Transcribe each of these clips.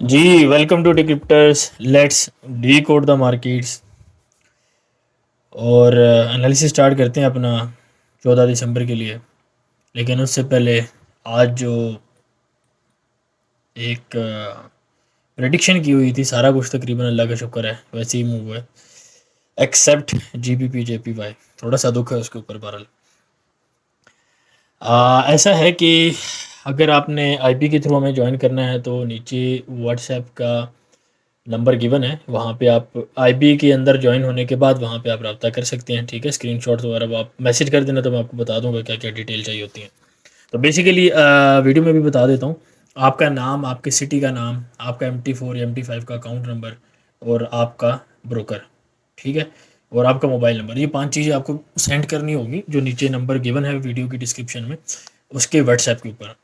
Ji, welcome to Decrypters. Let's decode the markets और analysis start करते हैं अपना 14 दिसंबर के लिए। लेकिन उससे पहले आज जो एक प्रेडिक्शन की हुई थी, सारा कुछ तकरीबन अल्लाह का शुक्र है वैसे ही मूव हुआ है, एक्सेप्ट जीबीपी जेपीवाई। थोड़ा सा दुख है उसके ऊपर। बहरहाल ऐसा है कि अगर आपने आईपी के थ्रू हमें ज्वाइन करना है तो नीचे व्हाट्सएप का नंबर गिवन है, वहाँ पे आप आईबी के अंदर ज्वाइन होने के बाद वहाँ पे आप रब्ता कर सकते हैं। ठीक है, स्क्रीनशॉट वगैरह वो आप मैसेज कर देना तो मैं आपको बता दूंगा क्या क्या डिटेल चाहिए होती है। तो बेसिकली वीडियो में भी बता देता हूँ। आपका नाम, आपके सिटी का नाम, आपका MT4 या MT5 का अकाउंट नंबर और आपका ब्रोकर। ठीक है, और आपका मोबाइल नंबर, ये 5 चीज़ें आपको सेंड करनी होगी जो नीचे नंबर गिवन है वीडियो की डिस्क्रिप्शन में, उसके व्हाट्सएप के ऊपर।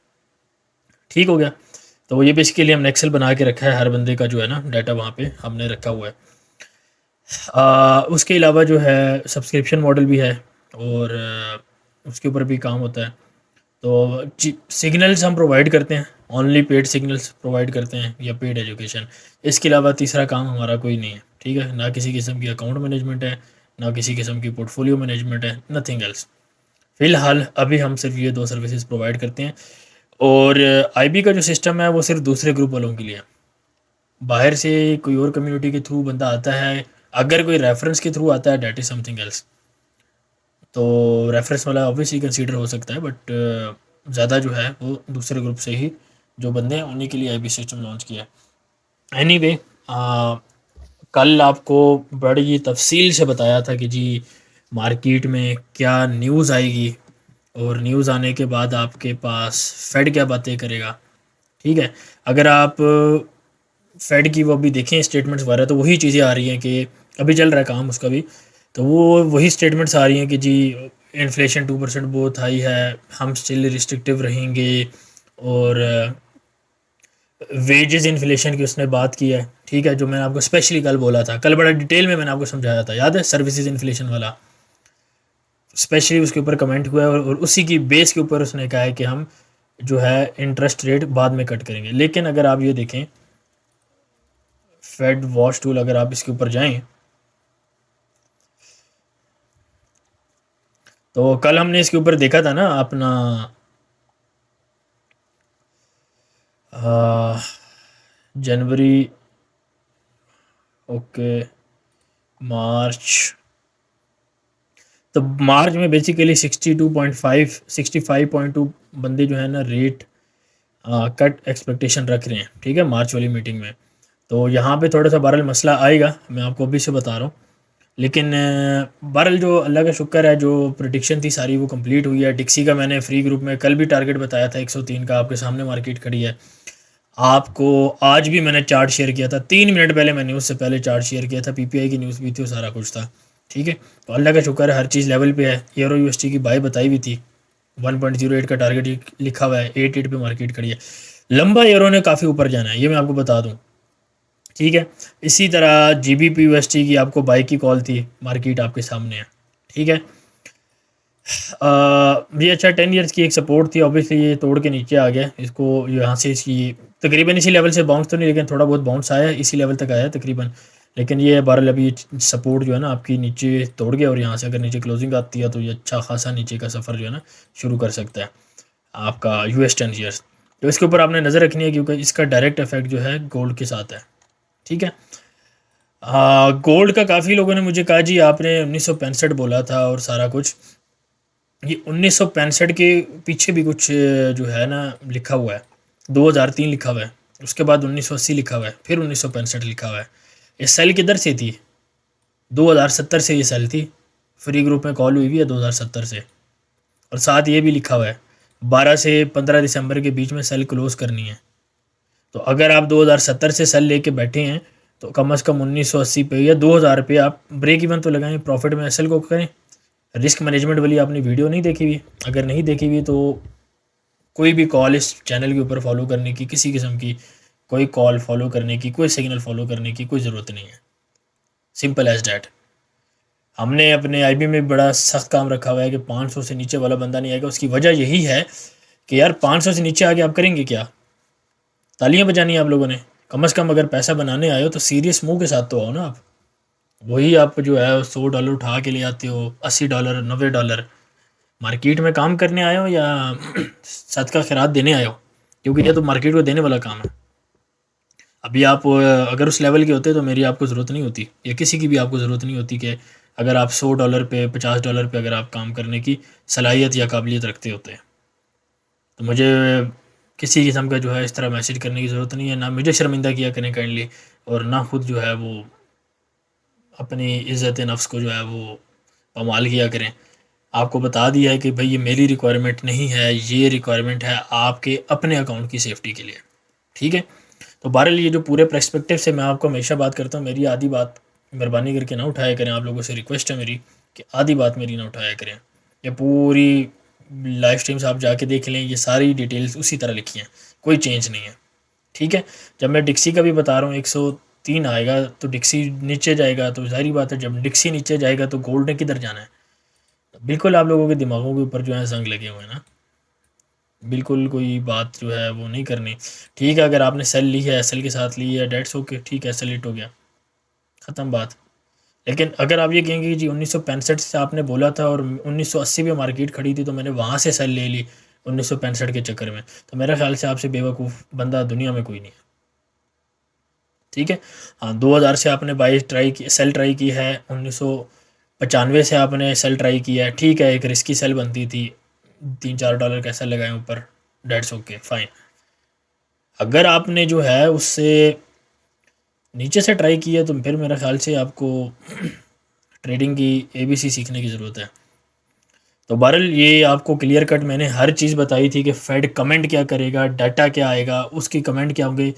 ठीक हो गया। तो ये बेसिकली हमने एक्सेल बना के रखा है, हर बंदे का जो है ना डाटा वहाँ पे हमने रखा हुआ है। उसके अलावा जो है सब्सक्रिप्शन मॉडल भी है और उसके ऊपर भी काम होता है। तो सिग्नल्स हम प्रोवाइड करते हैं, ओनली पेड सिग्नल्स प्रोवाइड करते हैं या पेड एजुकेशन। इसके अलावा तीसरा काम हमारा कोई नहीं है। ठीक है, ना किसी किस्म की अकाउंट मैनेजमेंट है, ना किसी किस्म की पोर्टफोलियो मैनेजमेंट है, नथिंग एल्स। फ़िलहाल अभी हम सिर्फ ये 2 सर्विसेज प्रोवाइड करते हैं। और आईबी का जो सिस्टम है वो सिर्फ दूसरे ग्रुप वालों के लिए है। बाहर से कोई और कम्युनिटी के थ्रू बंदा आता है, अगर कोई रेफरेंस के थ्रू आता है, डेट इज़ समथिंग एल्स। तो रेफरेंस वाला ऑब्वियसली कंसीडर हो सकता है, बट ज़्यादा जो है वो दूसरे ग्रुप से ही जो बंदे हैं उन्हीं के लिए आईबी सिस्टम लॉन्च किया है। एनीवे, कल आपको बड़ी तफसील से बताया था कि जी मार्केट में क्या न्यूज़ आएगी और न्यूज़ आने के बाद आपके पास फेड क्या बातें करेगा। ठीक है, अगर आप फेड की वो अभी देखें स्टेटमेंट्स वगैरह, तो वही चीज़ें आ रही हैं कि अभी चल रहा है काम उसका भी। तो वो वही स्टेटमेंट्स आ रही हैं कि जी इन्फ्लेशन 2% बहुत हाई है, हम स्टिल रिस्ट्रिक्टिव रहेंगे। और वेजेस इन्फ्लेशन की उसने बात की है। ठीक है, जो मैंने आपको स्पेशली कल बोला था, कल बड़ा डिटेल में मैंने आपको समझाया था, याद है, सर्विसेज इन्फ्लेशन वाला। स्पेशली उसके ऊपर कमेंट हुआ है और उसी की बेस के ऊपर उसने कहा है कि हम जो है इंटरेस्ट रेट बाद में कट करेंगे। लेकिन अगर आप ये देखें फेड वॉच टूल, अगर आप इसके ऊपर जाएं तो कल हमने इसके ऊपर देखा था ना अपना जनवरी, ओके, मार्च। तो मार्च में बेसिकली 62.5 65.2 बंदे जो है ना रेट कट एक्सपेक्टेशन रख रहे हैं। ठीक है, मार्च वाली मीटिंग में। तो यहाँ पे थोड़ा सा बहरहाल मसला आएगा, मैं आपको अभी से बता रहा हूँ। लेकिन बहरहाल जो अल्लाह का शुक्र है, जो प्रिडिक्शन थी सारी वो कंप्लीट हुई है। डिक्सी का मैंने फ्री ग्रुप में कल भी टारगेट बताया था 103 का, आपके सामने मार्केट खड़ी है। आपको आज भी मैंने चार्ट शेयर किया था, 3 मिनट पहले मैंने उससे पहले चार्ट शेयर किया था, पीपीआई की न्यूज़ भी थी और सारा कुछ था। ठीक है, तो अल्लाह का शुक्र है हर चीज़ लेवल पे है। यूरो यूएसटी की बाई बताई हुई थी, 1.08 का टारगेट लिखा हुआ है, 88 पे मार्केट खड़ी है। लंबा यूरो ने काफ़ी ऊपर जाना है, ये मैं आपको बता दूँ। ठीक है, इसी तरह जीबीपी यूएसटी की आपको बाई की कॉल थी, मार्केट आपके सामने है। ठीक है, ये अच्छा 10 ईयर्स की एक सपोर्ट थी, ऑब्वियसली ये तोड़ के नीचे आ गया। इसको यहाँ से इसकी तकरीबन इसी लेवल से बाउंस तो नहीं, लेकिन थोड़ा बहुत बाउंस आया है, इसी लेवल तक आया है तकरीबन। लेकिन ये बहरहाल अभी सपोर्ट जो है ना आपकी नीचे तोड़ गया, और यहाँ से अगर नीचे क्लोजिंग आती है तो ये अच्छा खासा नीचे का सफ़र जो है ना शुरू कर सकता है आपका US 10 ईयर्स। तो इसके ऊपर आपने नज़र रखनी है क्योंकि इसका डायरेक्ट इफेक्ट जो है गोल्ड के साथ है। ठीक है, गोल्ड का काफ़ी लोगों ने मुझे कहा जी आपने 1965 बोला था और सारा कुछ। ये 1965 के पीछे भी कुछ जो है ना लिखा हुआ है, 2003 लिखा हुआ है, उसके बाद 1980 लिखा हुआ है, फिर 1965 लिखा हुआ है। ये सेल किधर से थी? 2070 से ये सेल थी, फ्री ग्रुप में कॉल हुई हुई है 2070 से। और साथ ये भी लिखा हुआ है 12 से 15 दिसंबर के बीच में सेल क्लोज करनी है। तो अगर आप 2070 से सेल लेके बैठे हैं तो कम से कम 1980 पे या 2000 पे आप ब्रेक इवन तो लगाएं, प्रॉफिट में एसएल को करें। रिस्क मैनेजमेंट वाली आपने वीडियो नहीं देखी हुई, अगर नहीं देखी हुई तो कोई भी कॉल इस चैनल के ऊपर फॉलो करने की, किसी किस्म की कोई कॉल फॉलो करने की, कोई सिग्नल फॉलो करने की कोई ज़रूरत नहीं है। Simple as that. हमने अपने आईबी में बड़ा सख्त काम रखा हुआ है कि 500 से नीचे वाला बंदा नहीं आएगा। उसकी वजह यही है कि यार 500 से नीचे आके आप करेंगे क्या? तालियां बजानी है आप लोगों ने, कम से कम अगर पैसा बनाने आए हो तो सीरियस मुंह के साथ तो आओ ना आप। वही आप जो है $100 उठा के ले आते हो, $80, $90। मार्केट में काम करने आए हो या सदका खैरात देने आए हो? क्योंकि ये तो मार्केट को देने वाला काम है। अभी आप अगर उस लेवल के होते तो मेरी आपको ज़रूरत नहीं होती, या किसी की भी आपको ज़रूरत नहीं होती कि अगर आप $100 पे $50 पे अगर आप काम करने की सलाहियत या काबिलियत रखते होते हैं। तो मुझे किसी किस्म का जो है इस तरह मैसेज करने की ज़रूरत नहीं है, ना मुझे शर्मिंदा किया करें काइंडली, और ना खुद जो है वो अपनी इज़्ज़त नफ्स को जो है वो पामाल किया करें। आपको बता दिया है कि भाई ये मेरी रिक्वायरमेंट नहीं है, ये रिक्वायरमेंट है आपके अपने अकाउंट की सेफ्टी के लिए, ठीक है। तो बहरहाल ये जो पूरे पर्सपेक्टिव से मैं आपको हमेशा बात करता हूँ, मेरी आधी बात मेहरबानी करके ना उठाया करें। आप लोगों से रिक्वेस्ट है मेरी कि आधी बात मेरी ना उठाया करें। ये पूरी लाइव स्ट्रीम्स आप जाके देख लें, ये सारी डिटेल्स उसी तरह लिखी हैं, कोई चेंज नहीं है, ठीक है। जब मैं डिक्सी का भी बता रहा हूँ 103 आएगा तो डिक्सी नीचे जाएगा, तो जाहिर बात है जब डिक्सी नीचे जाएगा तो गोल्ड ने किधर जाना है। बिल्कुल आप लोगों के दिमागों के ऊपर जो है जंग लगे हुए हैं ना, बिल्कुल कोई बात जो है वो नहीं करनी, ठीक है। अगर आपने सेल ली है, सेल के साथ ली है, डेट्स ओके, ठीक है, सेल हिट हो गया, ख़त्म बात। लेकिन अगर आप ये कहेंगे कि जी 1965 से आपने बोला था और 1980 में मार्केट खड़ी थी तो मैंने वहाँ से सेल ले ली 1965 के चक्कर में, तो मेरे ख्याल से आपसे बेवकूफ़ बंदा दुनिया में कोई नहीं है, ठीक है। हाँ, 2000 से आपने बाई ट्राई की, सेल ट्राई की है, 1995 से आपने सेल ट्राई किया है, ठीक है, एक रिस्की सेल बनती थी, $3-4 कैसा लगाएं ऊपर, डेट्स ओके फाइन। अगर आपने जो है उससे नीचे से ट्राई किया तो फिर मेरे ख्याल से आपको ट्रेडिंग की ABC सीखने की ज़रूरत है। तो बहरहाल ये आपको क्लियर कट मैंने हर चीज़ बताई थी कि फेड कमेंट क्या करेगा, डाटा क्या आएगा, उसकी कमेंट क्या होंगे।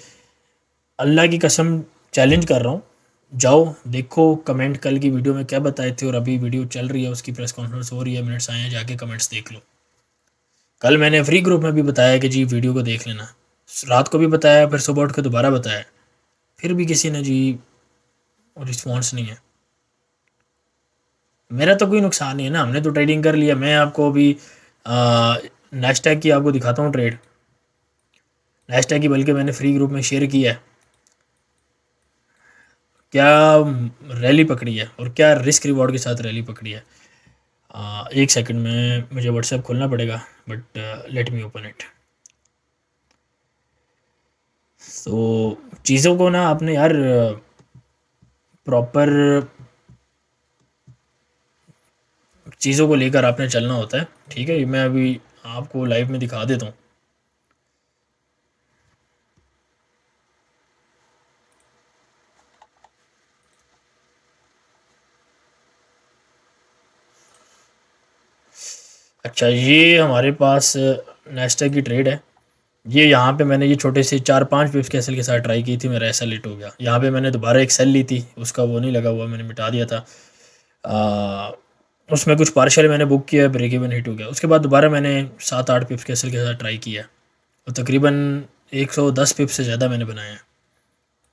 अल्लाह की कसम चैलेंज कर रहा हूँ, जाओ देखो कमेंट कल की वीडियो में क्या बताए थे, और अभी वीडियो चल रही है, उसकी प्रेस कॉन्फ्रेंस हो रही है, मिनट्स आए हैं, जाके कमेंट्स देख लो। कल मैंने फ्री ग्रुप में भी बताया कि जी वीडियो को देख लेना, रात को भी बताया, फिर सुबह उठ के दोबारा बताया, फिर भी किसी ने जी रिस्पॉन्स नहीं है। मेरा तो कोई नुकसान नहीं है ना, हमने तो ट्रेडिंग कर लिया। मैं आपको अभी नेस्टैक की आपको दिखाता हूँ ट्रेड, नेस्टैक की, बल्कि मैंने फ्री ग्रुप में शेयर किया है, क्या रैली पकड़ी है और क्या रिस्क रिवॉर्ड के साथ रैली पकड़ी है। एक सेकंड में मुझे व्हाट्सएप खोलना पड़ेगा, but let me open it. तो चीज़ों को ना आपने यार प्रॉपर चीज़ों को लेकर आपने चलना होता है, ठीक है। मैं अभी आपको लाइव में दिखा देता हूँ। अच्छा, ये हमारे पास नेस्टैक की ट्रेड है। ये यहाँ पे मैंने ये छोटे से 4-5 पिप्स के सेल के साथ ट्राई की थी, मेरा ऐसा लेट हो गया। यहाँ पे मैंने दोबारा एक सेल ली थी, उसका वो नहीं लगा हुआ, मैंने मिटा दिया था। उसमें कुछ पार्शल मैंने बुक किया, ब्रेक इवन हिट हो गया। उसके बाद दोबारा मैंने 7-8 पिप्स के सेल के साथ ट्राई किया, और तकरीबन 110 पिप्स से ज़्यादा मैंने बनाया है,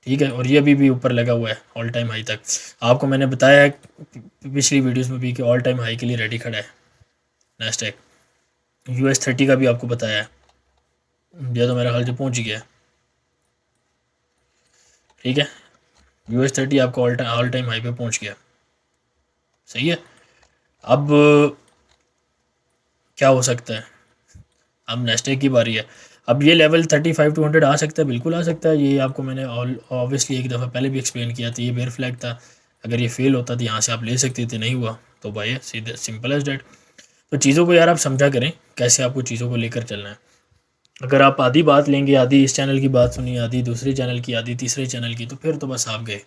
ठीक है। और ये अभी भी ऊपर लगा हुआ है ऑल टाइम हाई तक। आपको मैंने बताया है पिछली वीडियोज़ में भी कि ऑल टाइम हाई के लिए रेडी खड़ा है नेस्टैक। US30 का भी आपको बताया है, ये तो मेरा ख्याल से पहुँच गया है, ठीक है। US30 आपको ऑल टाइम हाई पे पहुँच गया, सही है। अब क्या हो सकता है, अब नेस्टैक की बारी है। अब ये लेवल 35-200 आ सकता है, बिल्कुल आ सकता है। ये आपको मैंने ऑब्वियसली एक दफ़ा पहले भी एक्सप्लेन किया था, ये बेयर फ्लैग था। अगर ये फेल होता तो यहाँ से आप ले सकते थे, नहीं हुआ तो भाई सीधे सिंपल एज डेट। तो चीज़ों को यार आप समझा करें कैसे आपको चीज़ों को लेकर चलना है। अगर आप आधी बात लेंगे, आधी इस चैनल की बात सुनी, आधी दूसरे चैनल की, आधी तीसरे चैनल की, तो फिर तो बस आप गए।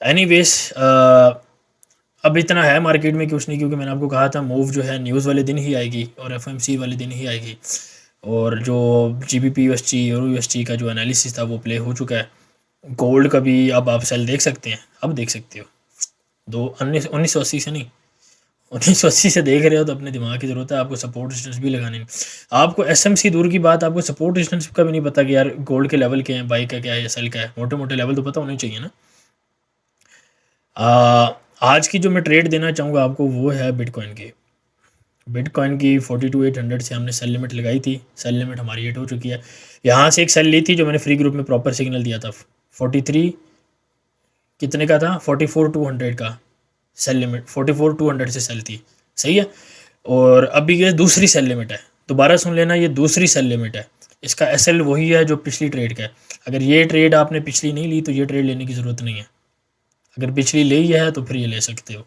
एनीवेज अब इतना है मार्केट में कुछ नहीं, क्योंकि मैंने आपको कहा था मूव जो है न्यूज़ वाले दिन ही आएगी और FMC वाले दिन ही आएगी, और जो GBP USD यूरो USD का जो एनालिसिस था वो प्ले हो चुका है। गोल्ड का भी अब आप सेल देख सकते हैं, अब देख सकते हो। 1980 से नहीं, 1980 से देख रहे हो तो अपने दिमाग की ज़रूरत है, आपको सपोर्ट डिस्टेंस भी लगाने हैं। आपको SMC दूर की बात, आपको सपोर्ट डिस्टेंस का भी नहीं पता कि यार गोल्ड के लेवल क्या है, बाई का क्या है या सेल का है। मोटे मोटे लेवल तो पता होने चाहिए ना। आज की जो मैं ट्रेड देना चाहूँगा आपको वो है बिटकॉइन की। बिटकॉइन की 42,800 से हमने सेल लिमिट लगाई थी, सेल लिमिट हमारी हिट हो चुकी है। यहाँ से एक सेल ली थी जो मैंने फ्री ग्रुप में प्रॉपर सिग्नल दिया था, 43 कितने का था, 44,200 का सेल लिमिट, 44,200 से सेल थी, सही है। और अभी ये दूसरी सेल लिमिट है, दोबारा सुन लेना, ये दूसरी सेल लिमिट है। इसका एसएल वही है जो पिछली ट्रेड का है। अगर ये ट्रेड आपने पिछली नहीं ली तो ये ट्रेड लेने की ज़रूरत नहीं है, अगर पिछली ले ही है तो फिर ये ले सकते हो,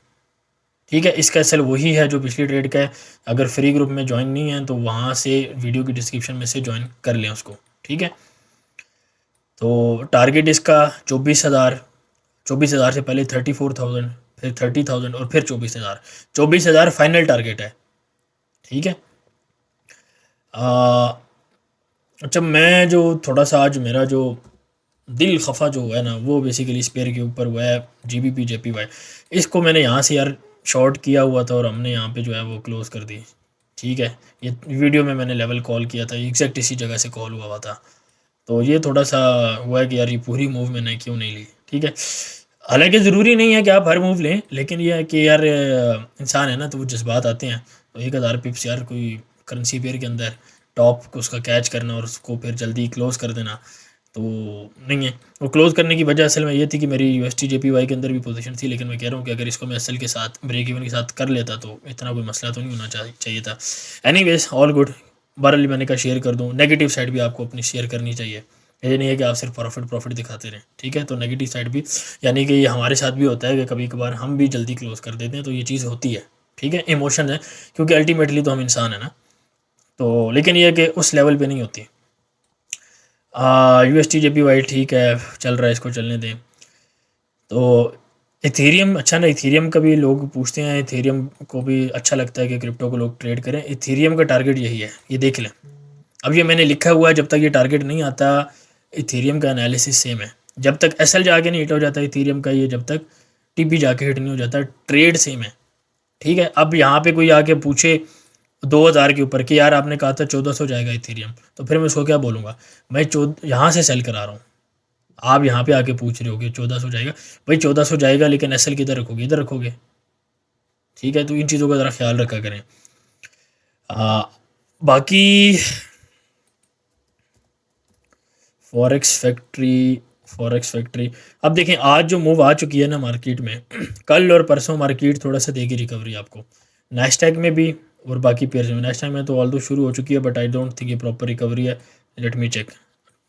ठीक है। इसका एसएल वही है जो पिछली ट्रेड का है। अगर फ्री ग्रुप में ज्वाइन नहीं है तो वहाँ से वीडियो की डिस्क्रिप्शन में से ज्वाइन कर लें उसको, ठीक है। तो टारगेट इसका 24,000, 24,000 से पहले 34,000, फिर 30,000 और फिर 24,000, 24,000 फाइनल टारगेट है, ठीक है। अच्छा, मैं जो थोड़ा सा आज मेरा जो दिल खफा जो हुआ है ना, वो बेसिकली स्पेयर के ऊपर हुआ है, जीबीपी जेपीवाई। इसको मैंने यहाँ से यार शॉर्ट किया हुआ था और हमने यहाँ पे जो है वो क्लोज़ कर दी, ठीक है। ये वीडियो में मैंने लेवल कॉल किया था, एग्जैक्ट इसी जगह से कॉल हुआ था। तो ये थोड़ा सा हुआ है कि यार ये पूरी मूव मैंने क्यों नहीं ली, ठीक है। हालांकि ज़रूरी नहीं है कि आप हर मूव लें, लेकिन यह है कि यार इंसान है ना, तो वो जज्बात आते हैं। तो 1,000 पिप्स यार कोई करेंसी पेयर के अंदर टॉप को उसका कैच करना और उसको फिर जल्दी क्लोज़ कर देना तो नहीं है। और क्लोज़ करने की वजह असल में ये थी कि मेरी यूएसटी जेपीवाई के अंदर भी पोजीशन थी, लेकिन मैं कह रहा हूँ कि अगर इसको मैं एसएल के साथ ब्रेक इवन के साथ कर लेता तो इतना कोई मसला तो नहीं होना चाहिए था। एनीवेज ऑल गुड, बहरहाल मैंने कहा शेयर कर दूँ। नेगेटिव साइड भी आपको अपनी शेयर करनी चाहिए, ये नहीं है कि आप सिर्फ प्रॉफिट दिखाते रहें, ठीक है। तो नेगेटिव साइड भी, यानी कि ये हमारे साथ भी होता है कि कभी कभार हम भी जल्दी क्लोज़ कर देते हैं, तो ये चीज़ होती है, ठीक है। इमोशन है, क्योंकि अल्टीमेटली तो हम इंसान है ना। तो लेकिन ये है कि उस लेवल पे नहीं होती। यूएसटी जेपीवाई ठीक है, चल रहा है, इसको चलने दें। तो इथेरियम, अच्छा ना, इथेरियम का भी लोग पूछते हैं, इथेरियम को भी अच्छा लगता है कि क्रिप्टो को लोग ट्रेड करें। इथेरियम का टारगेट यही है, ये देख लें। अब ये मैंने लिखा हुआ है, जब तक ये टारगेट नहीं आता इथेरियम का एनालिसिस सेम है। जब तक एसएल जाके नहीं हिट हो जाता इथेरियम का, ये जब तक टीपी जाके हिट नहीं हो जाता, ट्रेड सेम है, ठीक है। अब यहाँ पे कोई आके पूछे 2,000 के ऊपर कि यार आपने कहा था 1,400 जाएगा इथेरियम, तो फिर मैं उसको क्या बोलूँगा, मैं यहाँ से सेल करा रहा हूँ, आप यहाँ पे आके पूछ रहे हो कि 1,400 जाएगा। भाई 1,400 जाएगा, लेकिन एसएल किधर रखोगे, इधर रखोगे, ठीक है। तो इन चीज़ों का ज़रा ख्याल रखा करें। बाकी फॉरेक्स फैक्ट्री अब देखें, आज जो मूव आ चुकी है ना मार्केट में, कल और परसों मार्केट थोड़ा सा देगी रिकवरी आपको, नैस्डैक में भी और बाकी पेयर्स में। नैस्डैक में तो ऑल्दो शुरू हो चुकी है, बट आई डोंट थिंक ये प्रॉपर रिकवरी है। लेट मी चेक,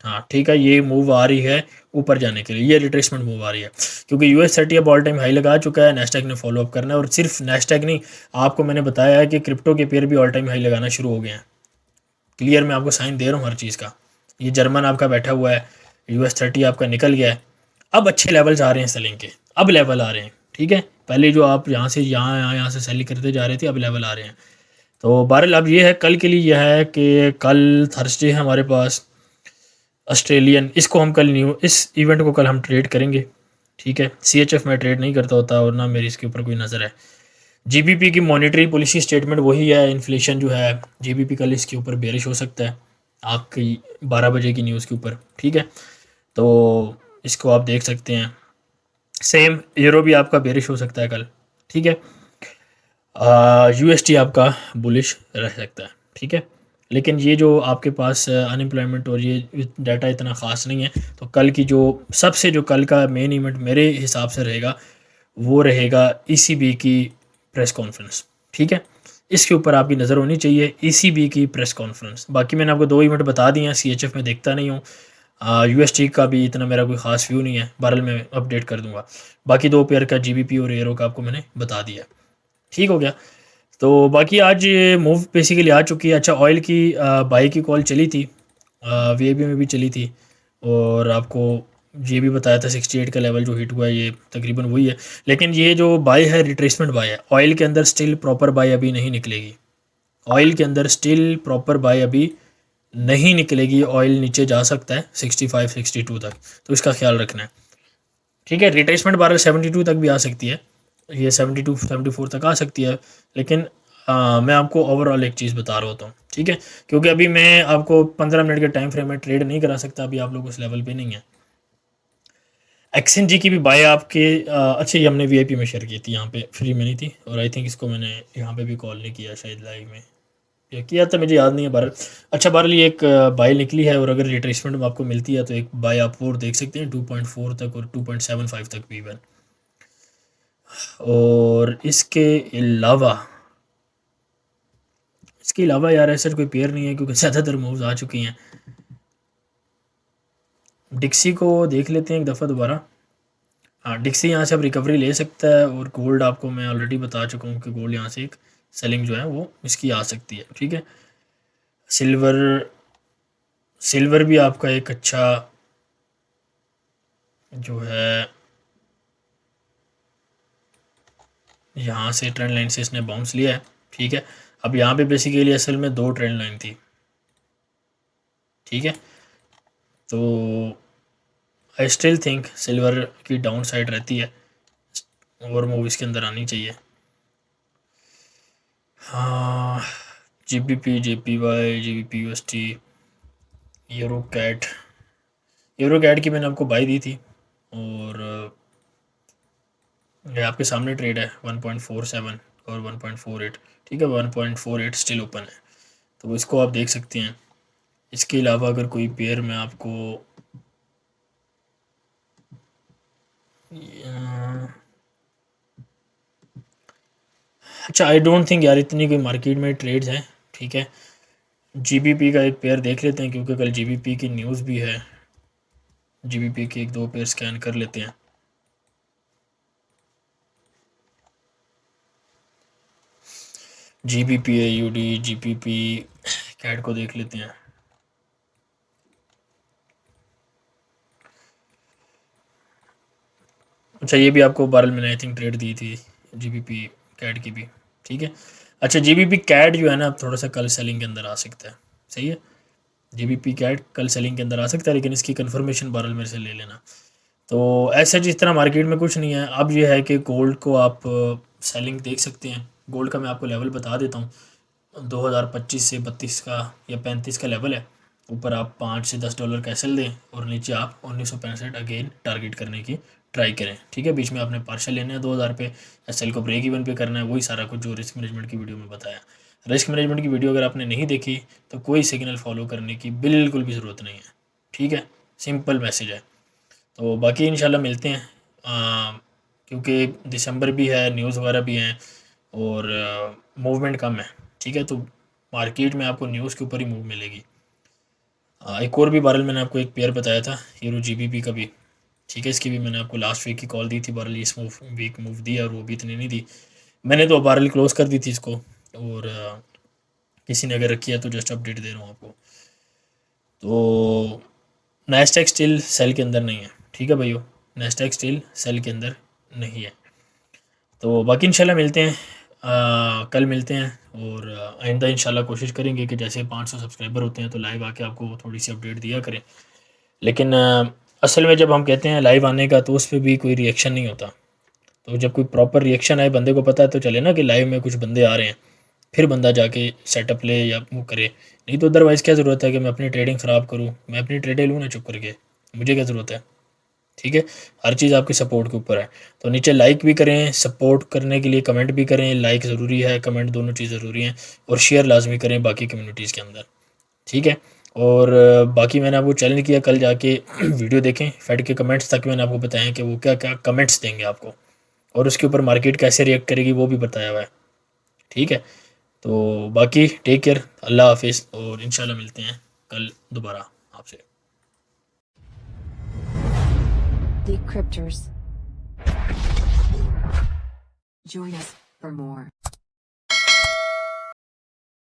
हाँ ठीक है, ये मूव आ रही है ऊपर जाने के लिए, ये रिट्रेसमेंट मूव आ रही है, क्योंकि US30 अब ऑल टाइम हाई लगा चुका है। नैस्डैक ने फॉलो अप करना है, और सिर्फ नैस्डैक नहीं, आपको मैंने बताया है कि क्रिप्टो के पेयर भी ऑल टाइम हाई लगाना शुरू हो गए हैं। क्लियर, मैं आपको साइन दे रहा हूँ हर चीज़ का। ये जर्मन आपका बैठा हुआ है, US30 आपका निकल गया है। अब अच्छे लेवल्स आ रहे हैं सेलिंग के, अब लेवल आ रहे हैं, ठीक है। पहले जो आप यहाँ से यहाँ से सेलिंग करते जा रहे थे, अब लेवल आ रहे हैं। तो बहरहाल अब ये है, कल के लिए यह है कि कल थर्सडे है हमारे पास ऑस्ट्रेलियन, इसको हम कल इस इवेंट को कल हम ट्रेड करेंगे, ठीक है। CHF में ट्रेड नहीं करता होता और ना मेरी इसके ऊपर कोई नज़र है। GBP की मॉनेटरी पॉलिसी स्टेटमेंट वही है, इन्फ्लेशन जो है GBP कल इसके ऊपर बेरिश हो सकता है आपकी 12 बजे की न्यूज़ के ऊपर, ठीक है। तो इसको आप देख सकते हैं। सेम यूरो भी आपका बेरिश हो सकता है कल, ठीक है। USD आपका बुलिश रह सकता है, ठीक है। लेकिन ये जो आपके पास अनएम्प्लॉयमेंट और ये डाटा इतना ख़ास नहीं है, तो कल की जो सबसे जो कल का मेन इवेंट मेरे हिसाब से रहेगा, वो रहेगा ECB की प्रेस कॉन्फ्रेंस, ठीक है। इसके ऊपर आपकी नज़र होनी चाहिए, ECB की प्रेस कॉन्फ्रेंस। बाकी मैंने आपको 2 इवेंट बता दिए हैं, CHF में देखता नहीं हूँ, USD का भी इतना मेरा कोई ख़ास व्यू नहीं है, बहरहाल मैं अपडेट कर दूंगा। बाकी 2 पेयर का GBP और एरो का आपको मैंने बता दिया, ठीक हो गया। तो बाकी आज मूव बेसिकली आ चुकी है। अच्छा, ऑयल की बाई की कॉल चली थी, VIB में भी चली थी, और आपको ये भी बताया था 68 का लेवल जो हिट हुआ है, ये तकरीबन वही है। लेकिन ये जो बाई है रिट्रेसमेंट बाई है, ऑयल के अंदर स्टिल प्रॉपर बाई अभी नहीं निकलेगी, ऑयल के अंदर स्टिल प्रॉपर बाई अभी नहीं निकलेगी। ऑयल नीचे जा सकता है 65 62 तक, तो इसका ख्याल रखना है, ठीक है। रिट्रेसमेंट 72 तक भी आ सकती है, ये 72 74 तक आ सकती है। लेकिन मैं आपको ओवरऑल एक चीज़ बता रहा होता हूँ, ठीक है, क्योंकि अभी मैं आपको 15 मिनट के टाइम फ्रेम में ट्रेड नहीं करा सकता, अभी आप लोग उस लेवल पे नहीं है। एक्सएनजी की भी बाय आपके अच्छा, ये हमने वीआईपी में शेयर की थी, यहाँ पे फ्री में नहीं थी, और आई थिंक इसको मैंने यहाँ पे भी कॉल नहीं किया शायद लाइव में, या किया था मुझे याद नहीं है। बहरहाल अच्छा, बहरहाल ये एक बाय निकली है, और अगर रिट्रेसमेंट में आपको मिलती है तो एक बाय आप और देख सकते हैं 2.4 तक और 2.75 तक भी इवन। और इसके अलावा यार ऐसा कोई पेयर नहीं है, क्योंकि ज़्यादातर मूव्स आ चुकी हैं। डिक्सी को देख लेते हैं एक दफ़ा दोबारा। हाँ, डिक्सी यहाँ से अब रिकवरी ले सकता है, और गोल्ड आपको मैं ऑलरेडी बता चुका हूँ कि गोल्ड यहाँ से एक सेलिंग जो है वो इसकी आ सकती है, ठीक है। सिल्वर भी आपका एक अच्छा जो है यहाँ से ट्रेंड लाइन से इसने बाउंस लिया है, ठीक है। अब यहाँ पे बेसिकली असल में 2 ट्रेंड लाइन थी, ठीक है। तो आई स्टिल थिंक सिल्वर की डाउन साइड रहती है, और मूव इसके अंदर आनी चाहिए। हाँ, GBP JPY GBP USD euro कैट की मैंने आपको बाई दी थी, और ये आपके सामने ट्रेड है 1.47 और 1.48, ठीक है। 1.48 स्टिल ओपन है, तो इसको आप देख सकते हैं। इसके अलावा अगर कोई पेयर में आपको अच्छा, आई डोंट थिंक यार इतनी कोई मार्केट में ट्रेड्स हैं, ठीक है। GBP का एक पेयर देख लेते हैं, क्योंकि कल GBP की न्यूज़ भी है। GBP के 1-2 पेयर स्कैन कर लेते हैं। GBP AUD GBP कैट को देख लेते हैं। अच्छा, ये भी आपको 12 मैंने आई थिंक ट्रेड दी थी GBP कैट की भी, ठीक है। अच्छा, GBP कैट जो है ना, अब थोड़ा सा कल सेलिंग के अंदर आ सकता है, सही है। GBP कैट कल सेलिंग के अंदर आ सकता है, लेकिन इसकी कंफर्मेशन 12 मेरे से ले लेना। तो ऐसा जिस तरह मार्केट में कुछ नहीं है। अब ये है कि गोल्ड को आप सेलिंग देख सकते हैं। गोल्ड का मैं आपको लेवल बता देता हूँ, 2025 से 32 का या 35 का लेवल है। ऊपर आप $5 से $10 का एसएल दें, और नीचे आप 1965 अगेन टारगेट करने की ट्राई करें, ठीक है। बीच में आपने पार्शल लेना है 2000 पे, एसएल को ब्रेक इवन पे करना है, वही सारा कुछ जो रिस्क मैनेजमेंट की वीडियो में बताया। रिस्क मैनेजमेंट की वीडियो अगर आपने नहीं देखी तो कोई सिग्नल फॉलो करने की बिल्कुल भी ज़रूरत नहीं है, ठीक है। सिंपल मैसेज है। तो बाकी इंशाल्लाह मिलते हैं, क्योंकि दिसंबर भी है, न्यूज़ वगैरह भी हैं, और मूवमेंट कम है, ठीक है। तो मार्केट में आपको न्यूज़ के ऊपर ही मूव मिलेगी। एक और भी बारल मैंने आपको एक पेयर बताया था यूरो GBP का भी, ठीक है। इसकी भी मैंने आपको लास्ट वीक की कॉल दी थी, बारल इस वीक मूव दिया, और वो भी इतनी नहीं दी मैंने, तो बारल क्लोज कर दी थी इसको। और किसी ने अगर रखी है तो जस्ट अपडेट दे रहा हूँ आपको। तो नैस्डैक स्टिल सेल के अंदर नहीं है, ठीक है भाइयों, नैस्डैक स्टिल सेल के अंदर नहीं है। तो बाकी इंशाल्लाह मिलते हैं, कल मिलते हैं, और आइंदा इंशाल्लाह कोशिश करेंगे कि जैसे 500 सब्सक्राइबर होते हैं तो लाइव आके आपको थोड़ी सी अपडेट दिया करें। लेकिन असल में जब हम कहते हैं लाइव आने का, तो उस पर भी कोई रिएक्शन नहीं होता। तो जब कोई प्रॉपर रिएक्शन आए, बंदे को पता है तो चले ना कि लाइव में कुछ बंदे आ रहे हैं, फिर बंदा जाके सेटअप ले या वो करे। नहीं तो अदरवाइज़ क्या ज़रूरत है कि मैं अपनी ट्रेडिंग ख़राब करूँ, मैं अपनी ट्रेडें लूँ ना चुप करके, मुझे क्या ज़रूरत है, ठीक है। हर चीज़ आपके सपोर्ट के ऊपर है। तो नीचे लाइक भी करें, सपोर्ट करने के लिए कमेंट भी करें। लाइक ज़रूरी है, कमेंट दोनों चीज़ ज़रूरी हैं, और शेयर लाजमी करें बाकी कम्युनिटीज़ के अंदर, ठीक है। और बाकी मैंने आपको चैलेंज किया, कल जाके वीडियो देखें, फेड के कमेंट्स तक मैंने आपको बताया कि वो क्या क्या कमेंट्स देंगे आपको, और उसके ऊपर मार्केट कैसे रिएक्ट करेगी वो भी बताया हुआ है, ठीक है। तो बाकी टेक केयर, अल्लाह हाफिज़, और इंशाल्लाह मिलते हैं कल दोबारा आपसे। Decryptors. Join us for more.